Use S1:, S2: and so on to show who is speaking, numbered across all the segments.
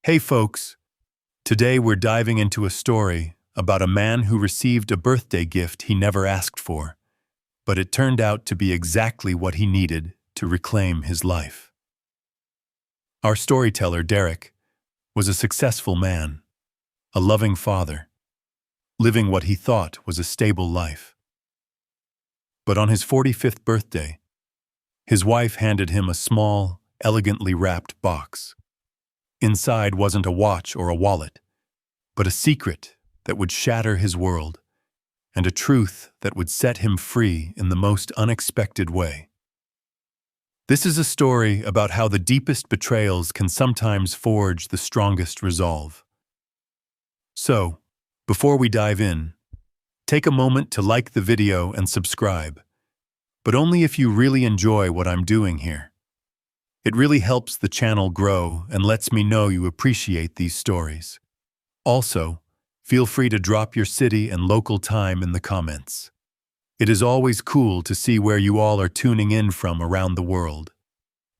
S1: Hey folks, today we're diving into a story about a man who received a birthday gift he never asked for, but it turned out to be exactly what he needed to reclaim his life. Our storyteller, Derek, was a successful man, a loving father, living what he thought was a stable life. But on his 45th birthday, his wife handed him a small, elegantly wrapped box. Inside wasn't a watch or a wallet, but a secret that would shatter his world, and a truth that would set him free in the most unexpected way. This is a story about how the deepest betrayals can sometimes forge the strongest resolve. So, before we dive in, take a moment to like the video and subscribe, but only if you really enjoy what I'm doing here. It really helps the channel grow and lets me know you appreciate these stories. Also, feel free to drop your city and local time in the comments. It is always cool to see where you all are tuning in from around the world.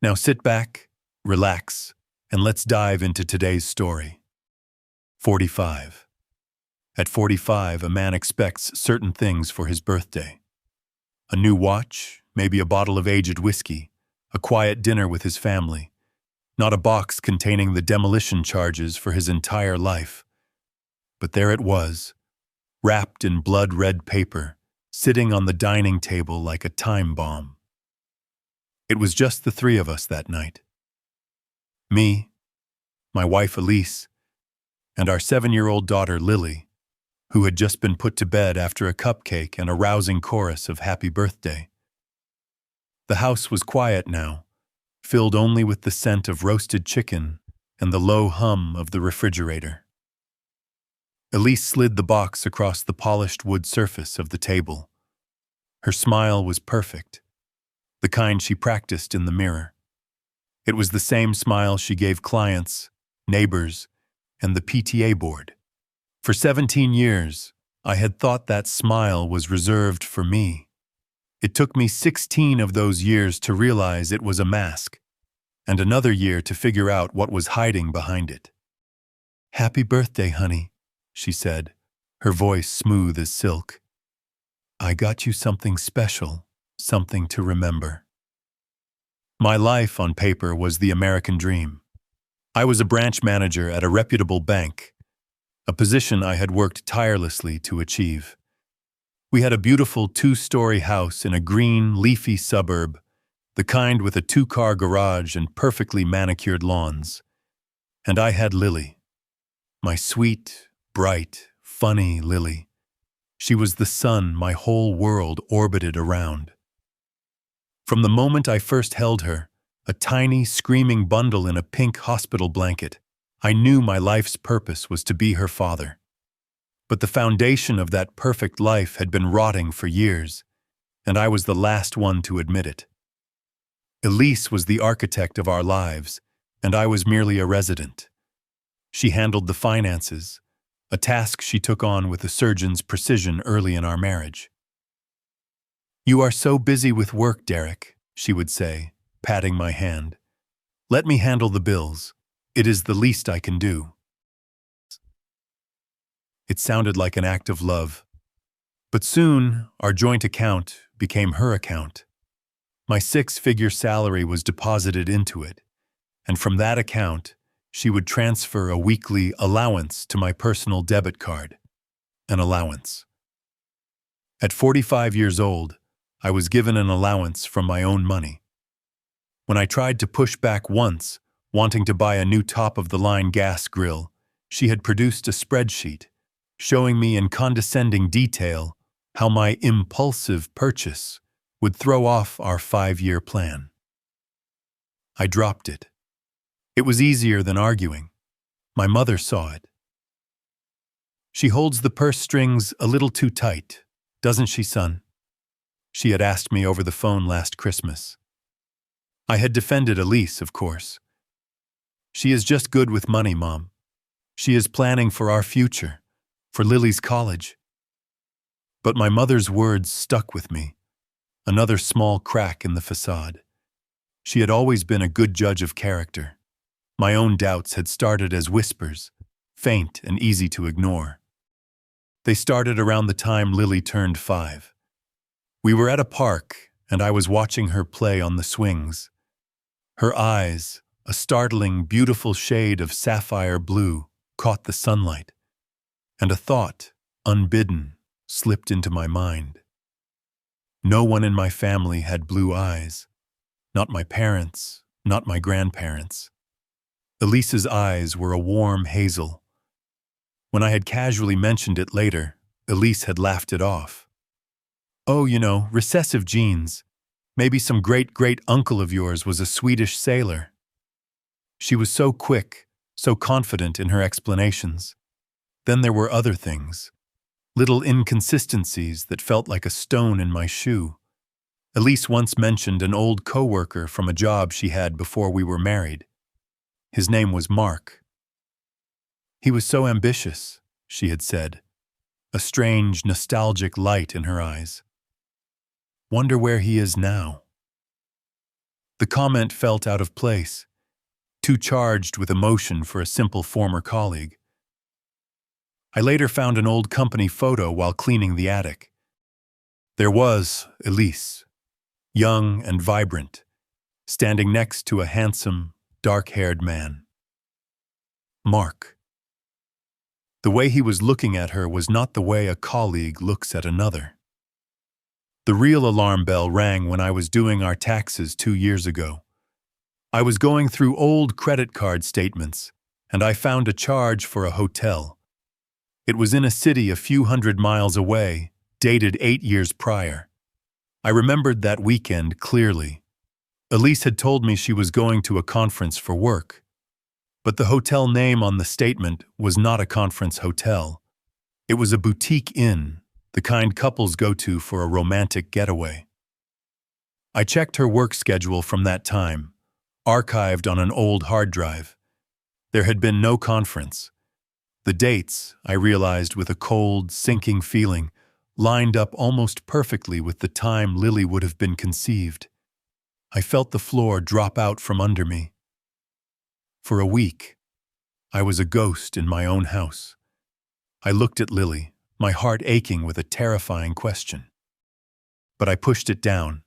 S1: Now sit back, relax, and let's dive into today's story. 45. At 45, a man expects certain things for his birthday. A new watch, maybe a bottle of aged whiskey, a quiet dinner with his family, not a box containing the demolition charges for his entire life. But there it was, wrapped in blood-red paper, sitting on the dining table like a time bomb. It was just the three of us that night. Me, my wife Elise, and our 7-year-old daughter Lily, who had just been put to bed after a cupcake and a rousing chorus of happy birthday. The house was quiet now, filled only with the scent of roasted chicken and the low hum of the refrigerator. Elise slid the box across the polished wood surface of the table. Her smile was perfect, the kind she practiced in the mirror. It was the same smile she gave clients, neighbors, and the PTA board. For 17 years, I had thought that smile was reserved for me. It took me 16 of those years to realize it was a mask, and another year to figure out what was hiding behind it. "Happy birthday, honey," she said, her voice smooth as silk. "I got you something special, something to remember." My life on paper was the American dream. I was a branch manager at a reputable bank, a position I had worked tirelessly to achieve. We had a beautiful 2-story house in a green, leafy suburb, the kind with a 2-car garage and perfectly manicured lawns. And I had Lily, my sweet, bright, funny Lily. She was the sun my whole world orbited around. From the moment I first held her, a tiny, screaming bundle in a pink hospital blanket, I knew my life's purpose was to be her father. But the foundation of that perfect life had been rotting for years, and I was the last one to admit it. Elise was the architect of our lives, and I was merely a resident. She handled the finances, a task she took on with a surgeon's precision early in our marriage. "You are so busy with work, Derek," she would say, patting my hand. "Let me handle the bills. It is the least I can do." It sounded like an act of love. But soon, our joint account became her account. My 6-figure salary was deposited into it, and from that account, she would transfer a weekly allowance to my personal debit card. An allowance. At 45 years old, I was given an allowance from my own money. When I tried to push back once, wanting to buy a new top-of-the-line gas grill, she had produced a spreadsheet, showing me in condescending detail how my impulsive purchase would throw off our 5-year plan. I dropped it. It was easier than arguing. My mother saw it. "She holds the purse strings a little too tight, doesn't she, son?" she had asked me over the phone last Christmas. I had defended Elise, of course. "She is just good with money, Mom. She is planning for our future, for Lily's college." But my mother's words stuck with me, another small crack in the facade. She had always been a good judge of character. My own doubts had started as whispers, faint and easy to ignore. They started around the time Lily turned 5. We were at a park, and I was watching her play on the swings. Her eyes, a startling, beautiful shade of sapphire blue, caught the sunlight, and a thought, unbidden, slipped into my mind. No one in my family had blue eyes. Not my parents, not my grandparents. Elise's eyes were a warm hazel. When I had casually mentioned it later, Elise had laughed it off. "Oh, recessive genes. Maybe some great-great-uncle of yours was a Swedish sailor." She was so quick, so confident in her explanations. Then there were other things. Little inconsistencies that felt like a stone in my shoe. Elise once mentioned an old coworker from a job she had before we were married. His name was Mark. "He was so ambitious," she had said, a strange, nostalgic light in her eyes. "Wonder where he is now." The comment felt out of place, too charged with emotion for a simple former colleague. I later found an old company photo while cleaning the attic. There was Elise, young and vibrant, standing next to a handsome, dark-haired man. Mark. The way he was looking at her was not the way a colleague looks at another. The real alarm bell rang when I was doing our taxes 2 years ago. I was going through old credit card statements, and I found a charge for a hotel. It was in a city a few hundred miles away, dated 8 years prior. I remembered that weekend clearly. Elise had told me she was going to a conference for work, but the hotel name on the statement was not a conference hotel. It was a boutique inn, the kind couples go to for a romantic getaway. I checked her work schedule from that time, archived on an old hard drive. There had been no conference. The dates, I realized with a cold, sinking feeling, lined up almost perfectly with the time Lily would have been conceived. I felt the floor drop out from under me. For a week, I was a ghost in my own house. I looked at Lily, my heart aching with a terrifying question. But I pushed it down.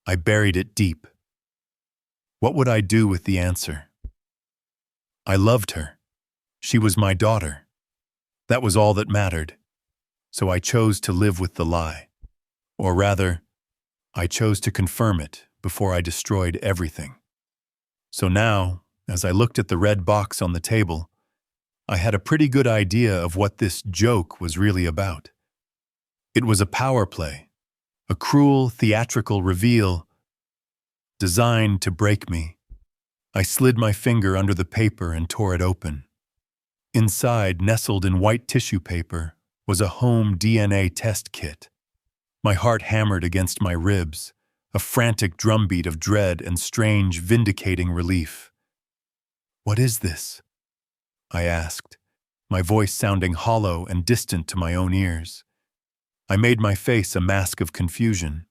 S1: I buried it deep. What would I do with the answer? I loved her. She was my daughter. That was all that mattered. So I chose to live with the lie. Or rather, I chose to confirm it before I destroyed everything. So now, as I looked at the red box on the table, I had a pretty good idea of what this joke was really about. It was a power play, a cruel, theatrical reveal designed to break me. I slid my finger under the paper and tore it open. Inside, nestled in white tissue paper, was a home DNA test kit. My heart hammered against my ribs, a frantic drumbeat of dread and strange, vindicating relief. "What is this?" I asked, my voice sounding hollow and distant to my own ears. I made my face a mask of confusion.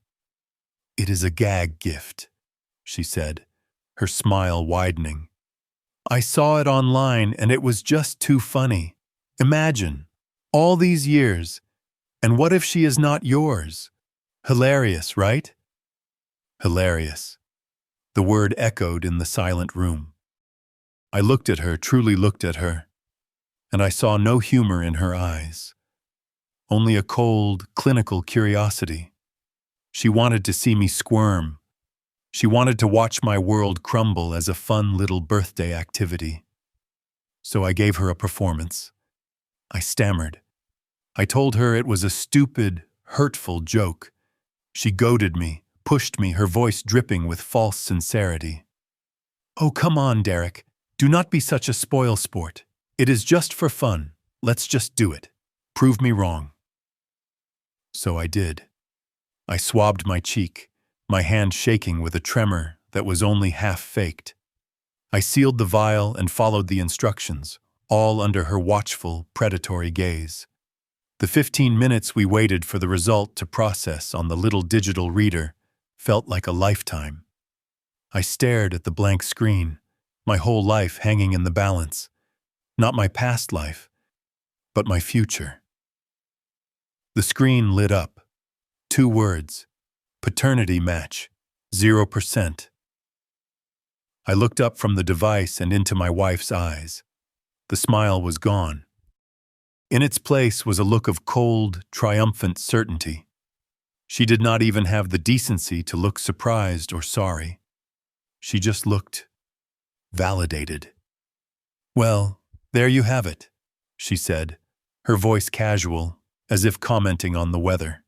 S1: "It is a gag gift," she said, her smile widening. "I saw it online and it was just too funny. Imagine, all these years, and what if she is not yours? Hilarious, right?" Hilarious. The word echoed in the silent room. I looked at her, truly looked at her, and I saw no humor in her eyes. Only a cold, clinical curiosity. She wanted to see me squirm. She wanted to watch my world crumble as a fun little birthday activity. So I gave her a performance. I stammered. I told her it was a stupid, hurtful joke. She goaded me, pushed me, her voice dripping with false sincerity. "Oh, come on, Derek. Do not be such a spoilsport. It is just for fun. Let's just do it. Prove me wrong." So I did. I swabbed my cheek, my hand shaking with a tremor that was only half faked. I sealed the vial and followed the instructions, all under her watchful, predatory gaze. The 15 minutes we waited for the result to process on the little digital reader felt like a lifetime. I stared at the blank screen, my whole life hanging in the balance. Not my past life, but my future. The screen lit up. 2 words. Paternity match. 0%. I looked up from the device and into my wife's eyes. The smile was gone. In its place was a look of cold, triumphant certainty. She did not even have the decency to look surprised or sorry. She just looked validated. "Well, there you have it," she said, her voice casual, as if commenting on the weather.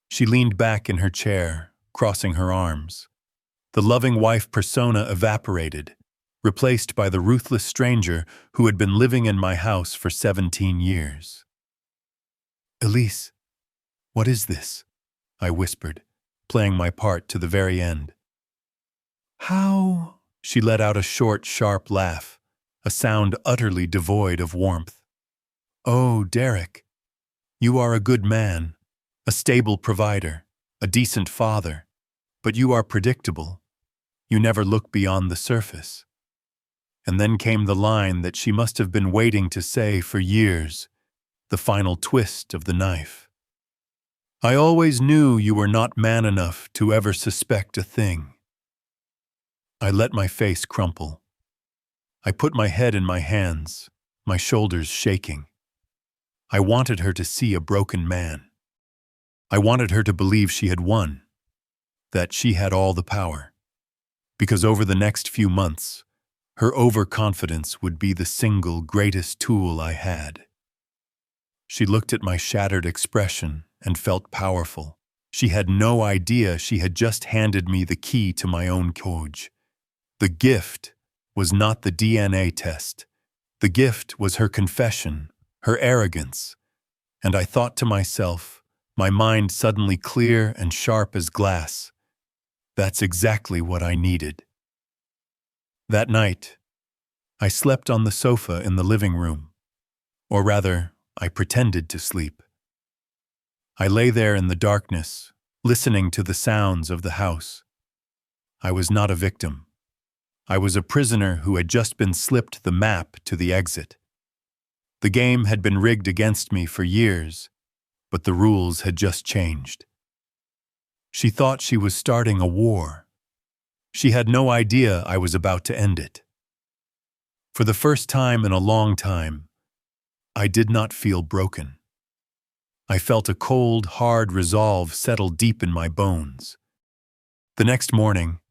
S1: She leaned back in her chair, crossing her arms. The loving wife persona evaporated, replaced by the ruthless stranger who had been living in my house for 17 years. "Elise, what is this?" I whispered, playing my part to the very end. "How?" She let out a short, sharp laugh, a sound utterly devoid of warmth. "Oh, Derek, you are a good man, a stable provider, a decent father, but you are predictable. You never look beyond the surface." And then came the line that she must have been waiting to say for years, the final twist of the knife. "I always knew you were not man enough to ever suspect a thing." I let my face crumple. I put my head in my hands, my shoulders shaking. I wanted her to see a broken man. I wanted her to believe she had won, that she had all the power. Because over the next few months, her overconfidence would be the single greatest tool I had. She looked at my shattered expression and felt powerful. She had no idea she had just handed me the key to my own cage. The gift was not the DNA test. The gift was her confession, her arrogance. And I thought to myself, my mind suddenly clear and sharp as glass, that's exactly what I needed. That night, I slept on the sofa in the living room. Or rather, I pretended to sleep. I lay there in the darkness, listening to the sounds of the house. I was not a victim. I was a prisoner who had just been slipped the map to the exit. The game had been rigged against me for years, but the rules had just changed. She thought she was starting a war. She had no idea I was about to end it. For the first time in a long time, I did not feel broken. I felt a cold, hard resolve settle deep in my bones. The next morning,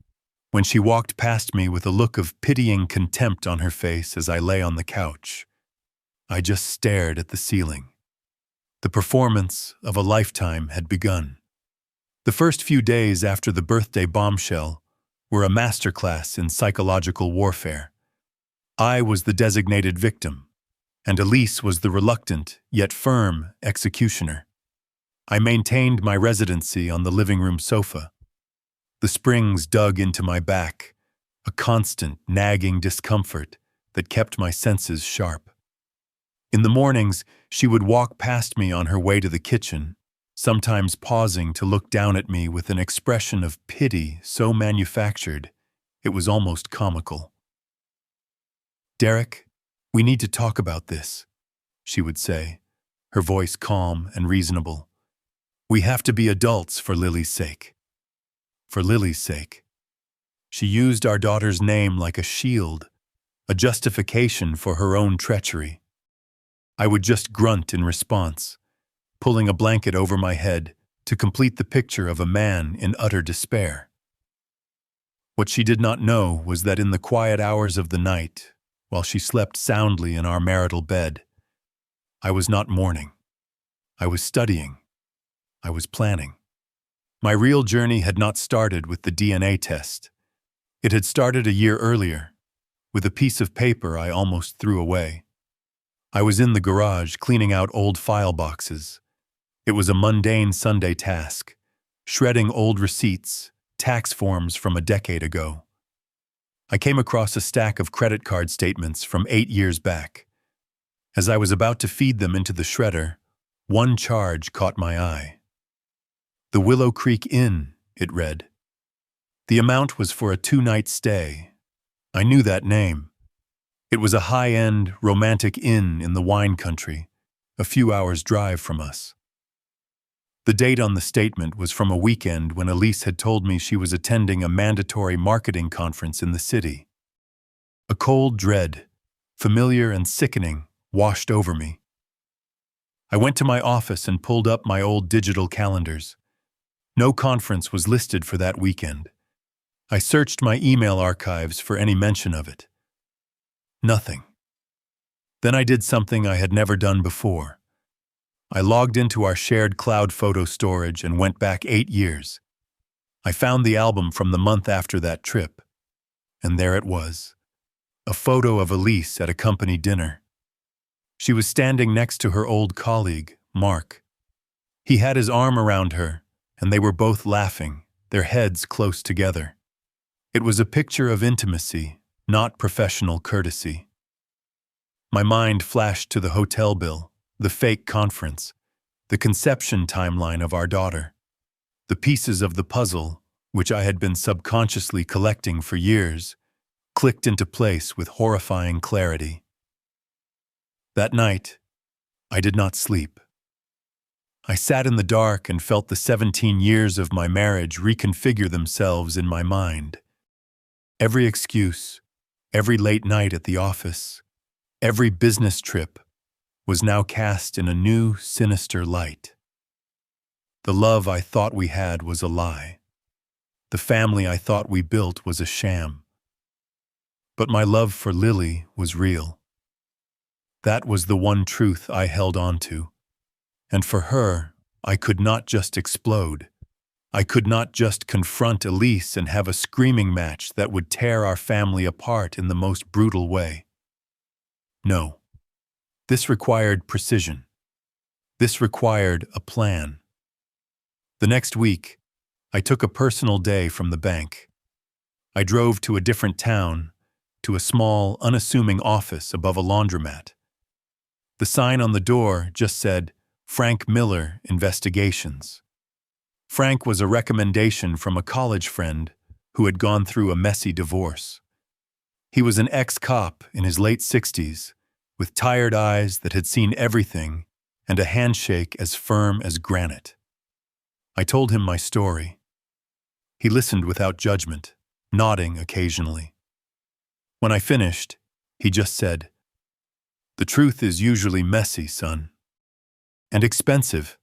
S1: when she walked past me with a look of pitying contempt on her face as I lay on the couch, I just stared at the ceiling. The performance of a lifetime had begun. The first few days after the birthday bombshell were a masterclass in psychological warfare. I was the designated victim, and Elise was the reluctant yet firm executioner. I maintained my residency on the living room sofa. The springs dug into my back, a constant, nagging discomfort that kept my senses sharp. In the mornings, she would walk past me on her way to the kitchen, sometimes pausing to look down at me with an expression of pity so manufactured, it was almost comical. "Derek, we need to talk about this," she would say, her voice calm and reasonable. "We have to be adults for Lily's sake." For Lily's sake. She used our daughter's name like a shield, a justification for her own treachery. I would just grunt in response, pulling a blanket over my head to complete the picture of a man in utter despair. What she did not know was that in the quiet hours of the night, while she slept soundly in our marital bed, I was not mourning. I was studying. I was planning. My real journey had not started with the DNA test. It had started a year earlier, with a piece of paper I almost threw away. I was in the garage cleaning out old file boxes. It was a mundane Sunday task, shredding old receipts, tax forms from a decade ago. I came across a stack of credit card statements from 8 years back. As I was about to feed them into the shredder, one charge caught my eye. "The Willow Creek Inn," it read. The amount was for a 2-night stay, I knew that name. It was a high-end, romantic inn in the wine country, a few hours' drive from us. The date on the statement was from a weekend when Elise had told me she was attending a mandatory marketing conference in the city. A cold dread, familiar and sickening, washed over me. I went to my office and pulled up my old digital calendars. No conference was listed for that weekend. I searched my email archives for any mention of it. Nothing. Then I did something I had never done before. I logged into our shared cloud photo storage and went back 8 years. I found the album from the month after that trip, and there it was. A photo of Elise at a company dinner. She was standing next to her old colleague, Mark. He had his arm around her, and they were both laughing, their heads close together. It was a picture of intimacy, not professional courtesy. My mind flashed to the hotel bill, the fake conference, the conception timeline of our daughter. The pieces of the puzzle, which I had been subconsciously collecting for years, clicked into place with horrifying clarity. That night, I did not sleep. I sat in the dark and felt the 17 years of my marriage reconfigure themselves in my mind. Every excuse, every late night at the office, every business trip was now cast in a new, sinister light. The love I thought we had was a lie. The family I thought we built was a sham. But my love for Lily was real. That was the one truth I held on to. And for her, I could not just explode. I could not just confront Elise and have a screaming match that would tear our family apart in the most brutal way. No. This required precision. This required a plan. The next week, I took a personal day from the bank. I drove to a different town, to a small, unassuming office above a laundromat. The sign on the door just said, Frank Miller Investigations. Frank was a recommendation from a college friend who had gone through a messy divorce. He was an ex-cop in his late 60s, with tired eyes that had seen everything and a handshake as firm as granite. I told him my story. He listened without judgment, nodding occasionally. When I finished, he just said, "The truth is usually messy, son. And expensive.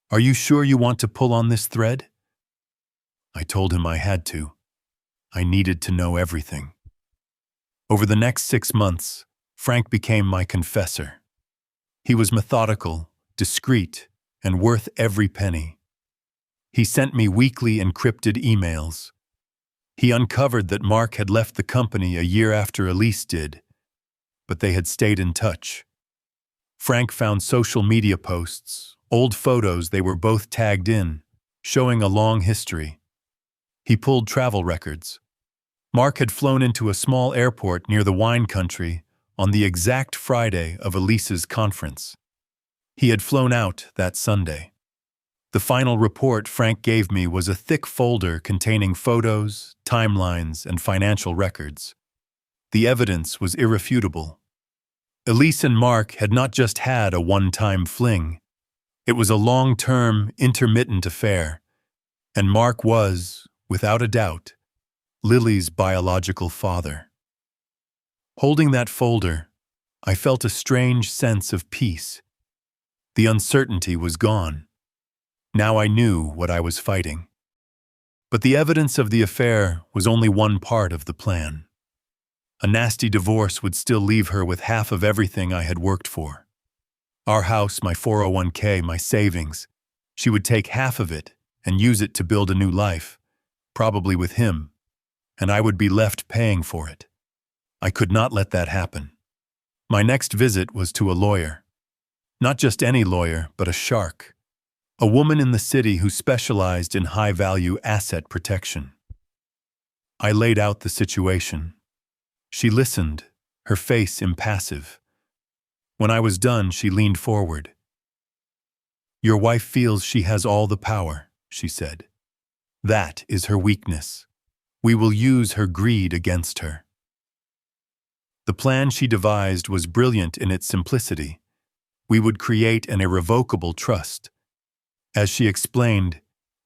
S1: Are you sure you want to pull on this thread?" I told him I had to. I needed to know everything. Over the next 6 months, Frank became my confessor. He was methodical, discreet, and worth every penny. He sent me weekly encrypted emails. He uncovered that Mark had left the company a year after Elise did, but they had stayed in touch. Frank found social media posts, old photos they were both tagged in, showing a long history. He pulled travel records. Mark had flown into a small airport near the wine country on the exact Friday of Elise's conference. He had flown out that Sunday. The final report Frank gave me was a thick folder containing photos, timelines, and financial records. The evidence was irrefutable. Elise and Mark had not just had a one-time fling. It was a long-term, intermittent affair, and Mark was, without a doubt, Lily's biological father. Holding that folder, I felt a strange sense of peace. The uncertainty was gone. Now I knew what I was fighting. But the evidence of the affair was only one part of the plan. A nasty divorce would still leave her with half of everything I had worked for. Our house, my 401k, my savings. She would take half of it and use it to build a new life, probably with him, and I would be left paying for it. I could not let that happen. My next visit was to a lawyer. Not just any lawyer, but a shark. A woman in the city who specialized in high-value asset protection. I laid out the situation. She listened, her face impassive. When I was done, she leaned forward. "Your wife feels she has all the power," she said. "That is her weakness. We will use her greed against her." The plan she devised was brilliant in its simplicity. We would create an irrevocable trust. As she explained,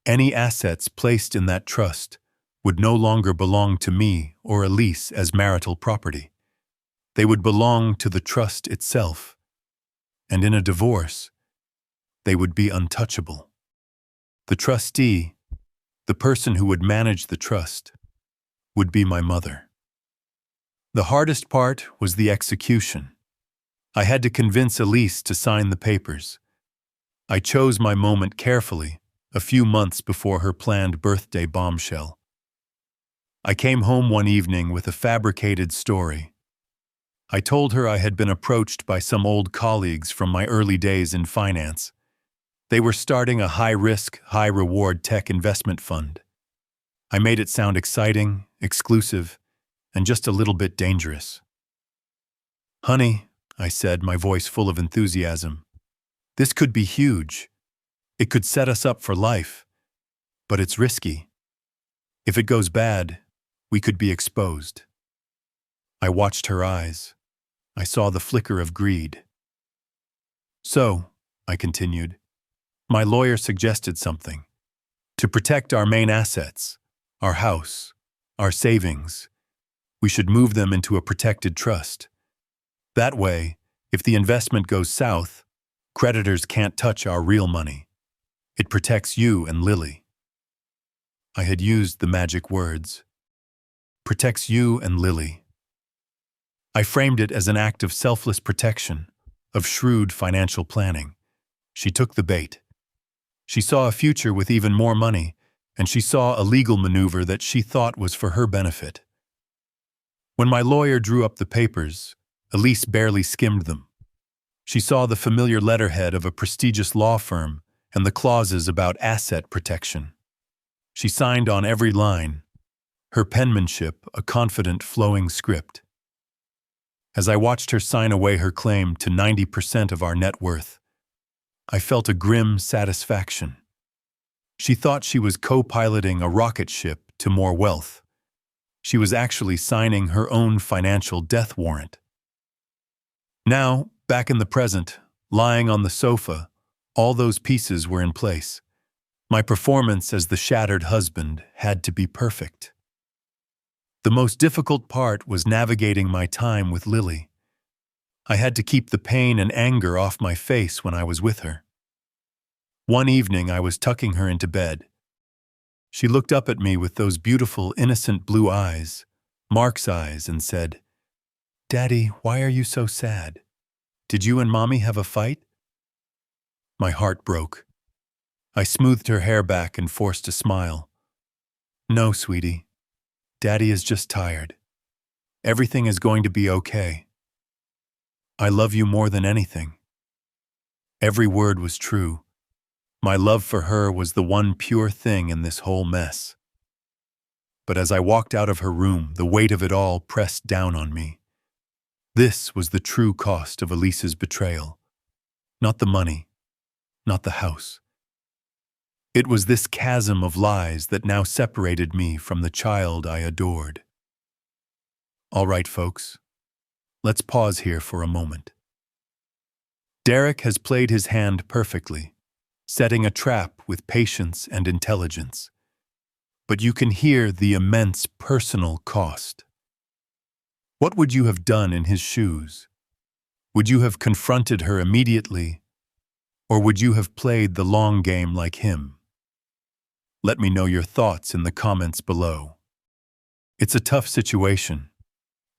S1: any assets placed in that trust would no longer belong to me or Elise as marital property. They would belong to the trust itself. And in a divorce, they would be untouchable. The trustee, the person who would manage the trust, would be my mother. The hardest part was the execution. I had to convince Elise to sign the papers. I chose my moment carefully, a few months before her planned birthday bombshell. I came home one evening with a fabricated story. I told her I had been approached by some old colleagues from my early days in finance. They were starting a high-risk, high-reward tech investment fund. I made it sound exciting, exclusive, and just a little bit dangerous. "Honey," I said, my voice full of enthusiasm, "this could be huge. It could set us up for life. But it's risky. If it goes bad, we could be exposed." I watched her eyes. I saw the flicker of greed. "So," I continued, "my lawyer suggested something. To protect our main assets, our house, our savings, we should move them into a protected trust. That way, if the investment goes south, creditors can't touch our real money. It protects you and Lily." I had used the magic words. Protects you and Lily. I framed it as an act of selfless protection, of shrewd financial planning. She took the bait. She saw a future with even more money, and she saw a legal maneuver that she thought was for her benefit. When my lawyer drew up the papers, Elise barely skimmed them. She saw the familiar letterhead of a prestigious law firm and the clauses about asset protection. She signed on every line, her penmanship a confident, flowing script. As I watched her sign away her claim to 90% of our net worth, I felt a grim satisfaction. She thought she was co-piloting a rocket ship to more wealth. She was actually signing her own financial death warrant. Now, back in the present, lying on the sofa, all those pieces were in place. My performance as the shattered husband had to be perfect. The most difficult part was navigating my time with Lily. I had to keep the pain and anger off my face when I was with her. One evening I was tucking her into bed. She looked up at me with those beautiful, innocent blue eyes, Mark's eyes, and said, "Daddy, why are you so sad? Did you and Mommy have a fight?" My heart broke. I smoothed her hair back and forced a smile. "No, sweetie. Daddy is just tired. Everything is going to be okay. I love you more than anything." Every word was true. My love for her was the one pure thing in this whole mess. But as I walked out of her room, the weight of it all pressed down on me. This was the true cost of Elise's betrayal. Not the money, not the house. It was this chasm of lies that now separated me from the child I adored. All right, folks, let's pause here for a moment. Derek has played his hand perfectly, setting a trap with patience and intelligence. But you can hear the immense personal cost. What would you have done in his shoes? Would you have confronted her immediately, or would you have played the long game like him? Let me know your thoughts in the comments below. It's a tough situation,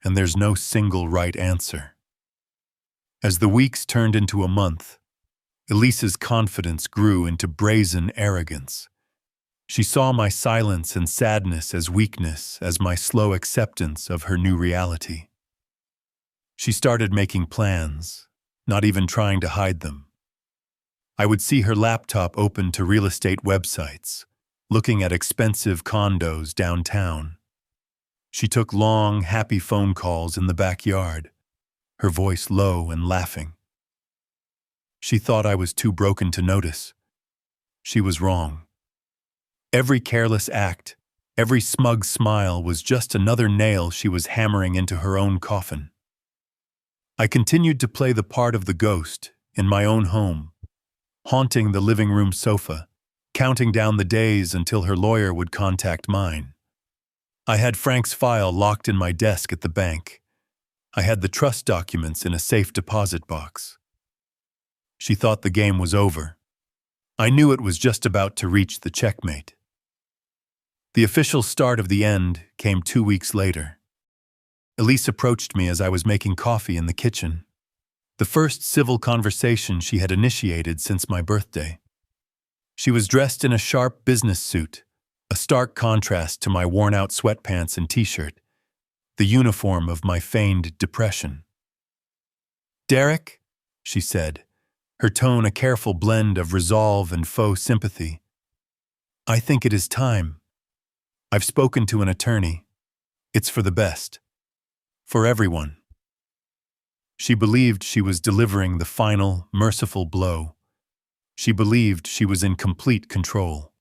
S1: and there's no single right answer. As the weeks turned into a month, Elise's confidence grew into brazen arrogance. She saw my silence and sadness as weakness, as my slow acceptance of her new reality. She started making plans, not even trying to hide them. I would see her laptop open to real estate websites, looking at expensive condos downtown. She took long, happy phone calls in the backyard, her voice low and laughing. She thought I was too broken to notice. She was wrong. Every careless act, every smug smile was just another nail she was hammering into her own coffin. I continued to play the part of the ghost in my own home, haunting the living room sofa, counting down the days until her lawyer would contact mine. I had Frank's file locked in my desk at the bank. I had the trust documents in a safe deposit box. She thought the game was over. I knew it was just about to reach the checkmate. The official start of the end came 2 weeks later. Elise approached me as I was making coffee in the kitchen. The first civil conversation she had initiated since my birthday. She was dressed in a sharp business suit, a stark contrast to my worn-out sweatpants and t-shirt, the uniform of my feigned depression. "Derek," she said, her tone a careful blend of resolve and faux sympathy. "I think it is time. I've spoken to an attorney. It's for the best. For everyone." She believed she was delivering the final, merciful blow. She believed she was in complete control.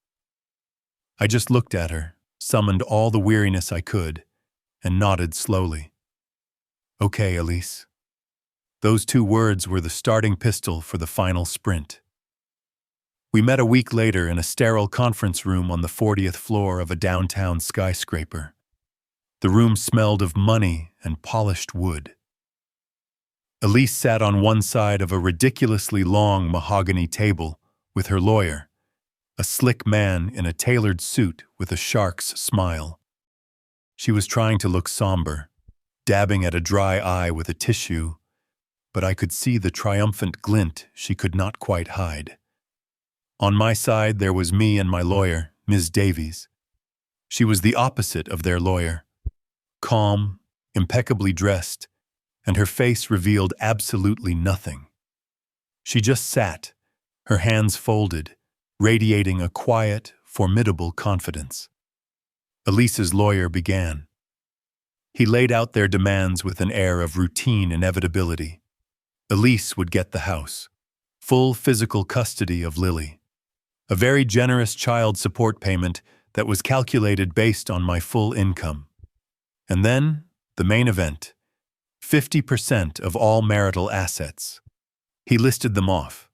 S1: I just looked at her, summoned all the weariness I could, and nodded slowly. "Okay, Elise." Those 2 words were the starting pistol for the final sprint. We met a week later in a sterile conference room on the 40th floor of a downtown skyscraper. The room smelled of money and polished wood. Elise sat on one side of a ridiculously long mahogany table with her lawyer, a slick man in a tailored suit with a shark's smile. She was trying to look somber, dabbing at a dry eye with a tissue, but I could see the triumphant glint she could not quite hide. On my side there was me and my lawyer, Ms. Davies. She was the opposite of their lawyer, calm, impeccably dressed, and her face revealed absolutely nothing. She just sat, her hands folded, radiating a quiet, formidable confidence. Elise's lawyer began. He laid out their demands with an air of routine inevitability. Elise would get the house, full physical custody of Lily, a very generous child support payment that was calculated based on my full income. And then, the main event, 50% of all marital assets. He listed them off.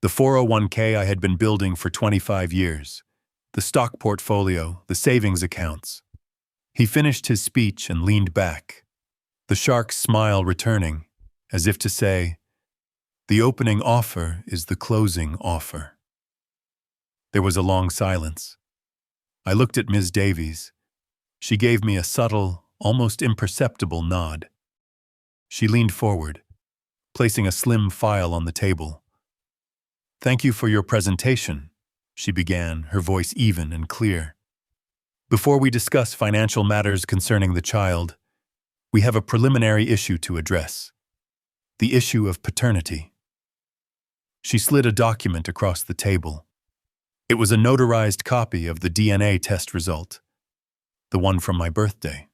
S1: The 401k I had been building for 25 years, the stock portfolio, the savings accounts. He finished his speech and leaned back, the shark's smile returning, as if to say, "The opening offer is the closing offer." There was a long silence. I looked at Ms. Davies. She gave me a subtle, almost imperceptible nod. She leaned forward, placing a slim file on the table. "Thank you for your presentation," she began, her voice even and clear. "Before we discuss financial matters concerning the child, we have a preliminary issue to address. The issue of paternity." She slid a document across the table. It was a notarized copy of the DNA test result, the one from my birthday.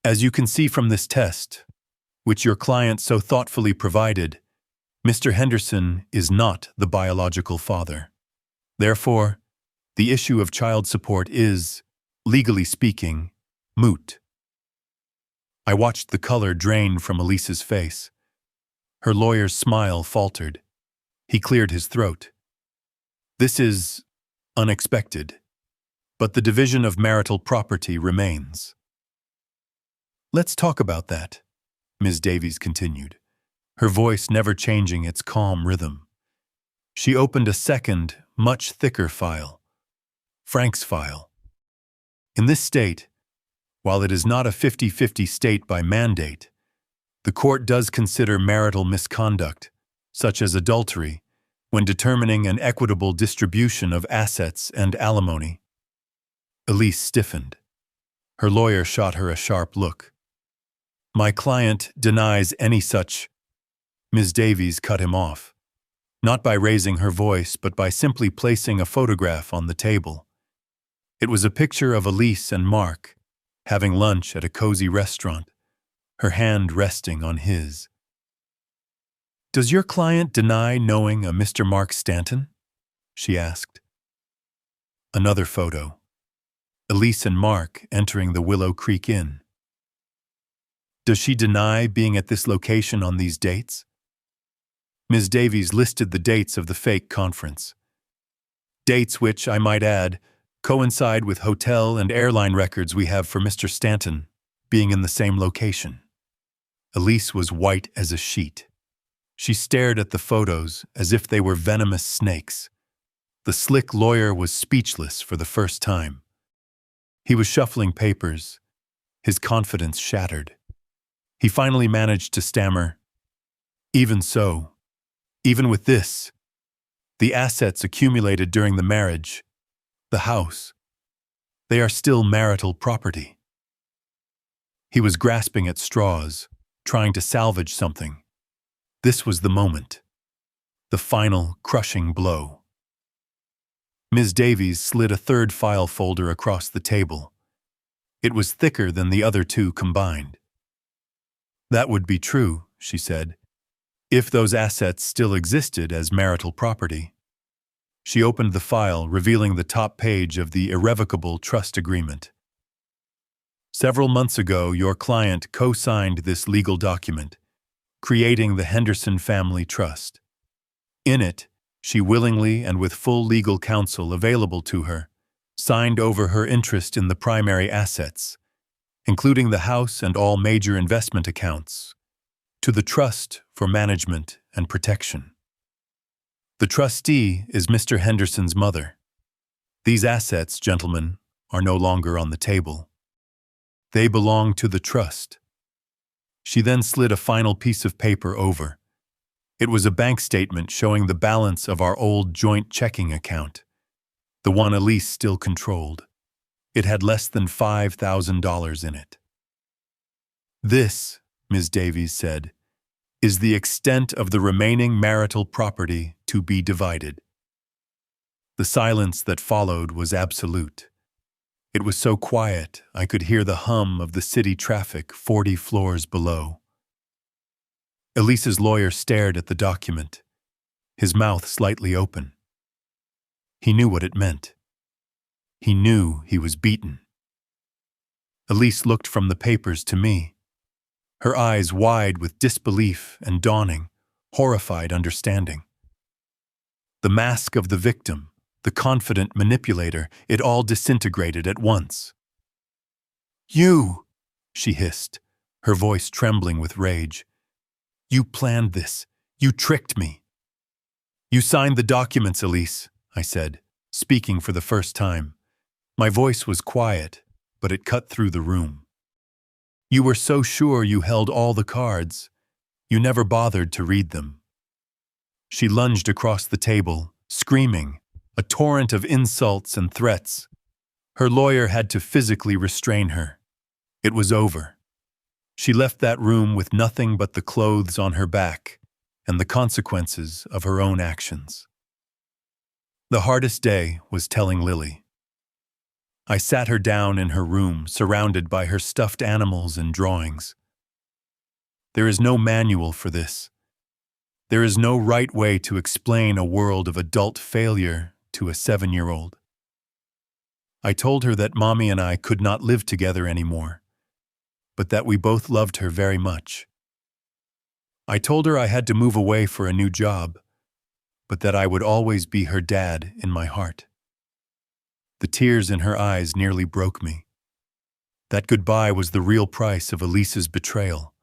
S1: "As you can see from this test, which your client so thoughtfully provided, Mr. Henderson is not the biological father. Therefore, the issue of child support is, legally speaking, moot." I watched the color drain from Elise's face. Her lawyer's smile faltered. He cleared his throat. "This is unexpected, but the division of marital property remains." "Let's talk about that," Ms. Davies continued, her voice never changing its calm rhythm. She opened a second, much thicker file, Frank's file. In this state, while it is not a 50-50 state by mandate, the court does consider marital misconduct, such as adultery, when determining an equitable distribution of assets and alimony. Elise stiffened. Her lawyer shot her a sharp look. "My client denies any such—" Ms. Davies cut him off, not by raising her voice, but by simply placing a photograph on the table. It was a picture of Elise and Mark, having lunch at a cozy restaurant, her hand resting on his. "Does your client deny knowing a Mr. Mark Stanton?" she asked. Another photo. Elise and Mark entering the Willow Creek Inn. Does she deny being at this location on these dates? Ms. Davies listed the dates of the fake conference. Dates which, I might add, coincide with hotel and airline records we have for Mr. Stanton being in the same location. Elise was white as a sheet. She stared at the photos as if they were venomous snakes. The slick lawyer was speechless for the first time. He was shuffling papers, his confidence shattered. He finally managed to stammer, "Even so, even with this, the assets accumulated during the marriage, the house, they are still marital property." He was grasping at straws, trying to salvage something. This was the moment, the final crushing blow. Ms. Davies slid a third file folder across the table. It was thicker than the other two combined. "That would be true," she said, "if those assets still existed as marital property." She opened the file, revealing the top page of the irrevocable trust agreement. "Several months ago, your client co-signed this legal document, creating the Henderson Family Trust. In it, she willingly and with full legal counsel available to her, signed over her interest in the primary assets, including the house and all major investment accounts, to the trust for management and protection. The trustee is Mr. Henderson's mother. These assets, gentlemen, are no longer on the table. They belong to the trust." She then slid a final piece of paper over. It was a bank statement showing the balance of our old joint checking account, the one Elise still controlled. It had less than $5,000 in it. "This," Ms. Davies said, "is the extent of the remaining marital property to be divided." The silence that followed was absolute. It was so quiet I could hear the hum of the city traffic 40 floors below. Elise's lawyer stared at the document, his mouth slightly open. He knew what it meant. He knew he was beaten. Elise looked from the papers to me, her eyes wide with disbelief and dawning, horrified understanding. The mask of the victim, the confident manipulator, it all disintegrated at once. "You!" she hissed, her voice trembling with rage. "You planned this. You tricked me." "You signed the documents, Elise," I said, speaking for the first time. My voice was quiet, but it cut through the room. "You were so sure you held all the cards. You never bothered to read them." She lunged across the table, screaming, a torrent of insults and threats. Her lawyer had to physically restrain her. It was over. She left that room with nothing but the clothes on her back and the consequences of her own actions. The hardest day was telling Lily. I sat her down in her room, surrounded by her stuffed animals and drawings. There is no manual for this. There is no right way to explain a world of adult failure to a 7-year-old. I told her that Mommy and I could not live together anymore, but that we both loved her very much. I told her I had to move away for a new job, but that I would always be her dad in my heart. The tears in her eyes nearly broke me. That goodbye was the real price of Elise's betrayal,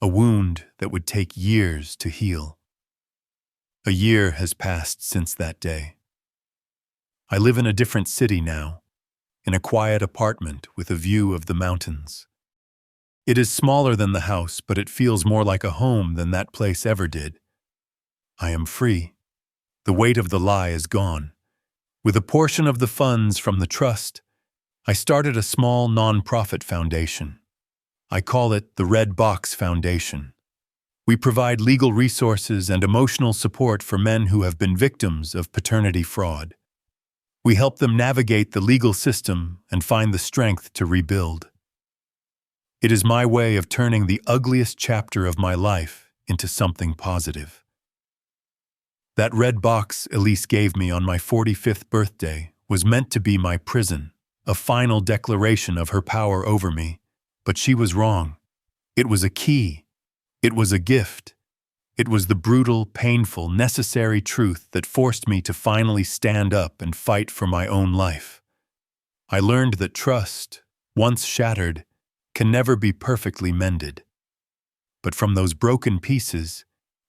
S1: a wound that would take years to heal. A year has passed since that day. I live in a different city now, in a quiet apartment with a view of the mountains. It is smaller than the house, but it feels more like a home than that place ever did. I am free. The weight of the lie is gone. With a portion of the funds from the trust, I started a small non-profit foundation. I call it the Red Box Foundation. We provide legal resources and emotional support for men who have been victims of paternity fraud. We help them navigate the legal system and find the strength to rebuild. It is my way of turning the ugliest chapter of my life into something positive. That red box Elise gave me on my 45th birthday was meant to be my prison, a final declaration of her power over me, but she was wrong. It was a key. It was a gift. It was the brutal, painful, necessary truth that forced me to finally stand up and fight for my own life. I learned that trust, once shattered, can never be perfectly mended. But from those broken pieces,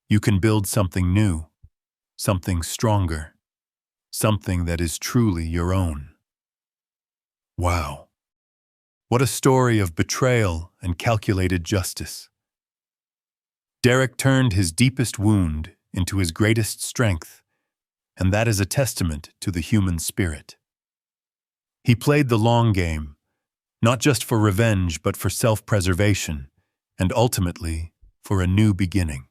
S1: you can build something new, something stronger, something that is truly your own. Wow. What a story of betrayal and calculated justice. Derek turned his deepest wound into his greatest strength, and that is a testament to the human spirit. He played the long game, not just for revenge but for self-preservation, and ultimately for a new beginning.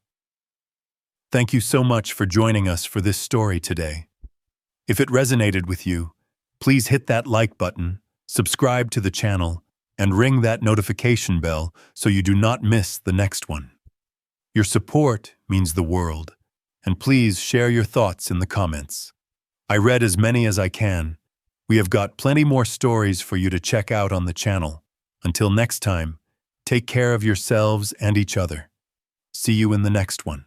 S1: Thank you so much for joining us for this story today. If it resonated with you, please hit that like button, subscribe to the channel, and ring that notification bell so you do not miss the next one. Your support means the world, and please share your thoughts in the comments. I read as many as I can. We have got plenty more stories for you to check out on the channel. Until next time, take care of yourselves and each other. See you in the next one.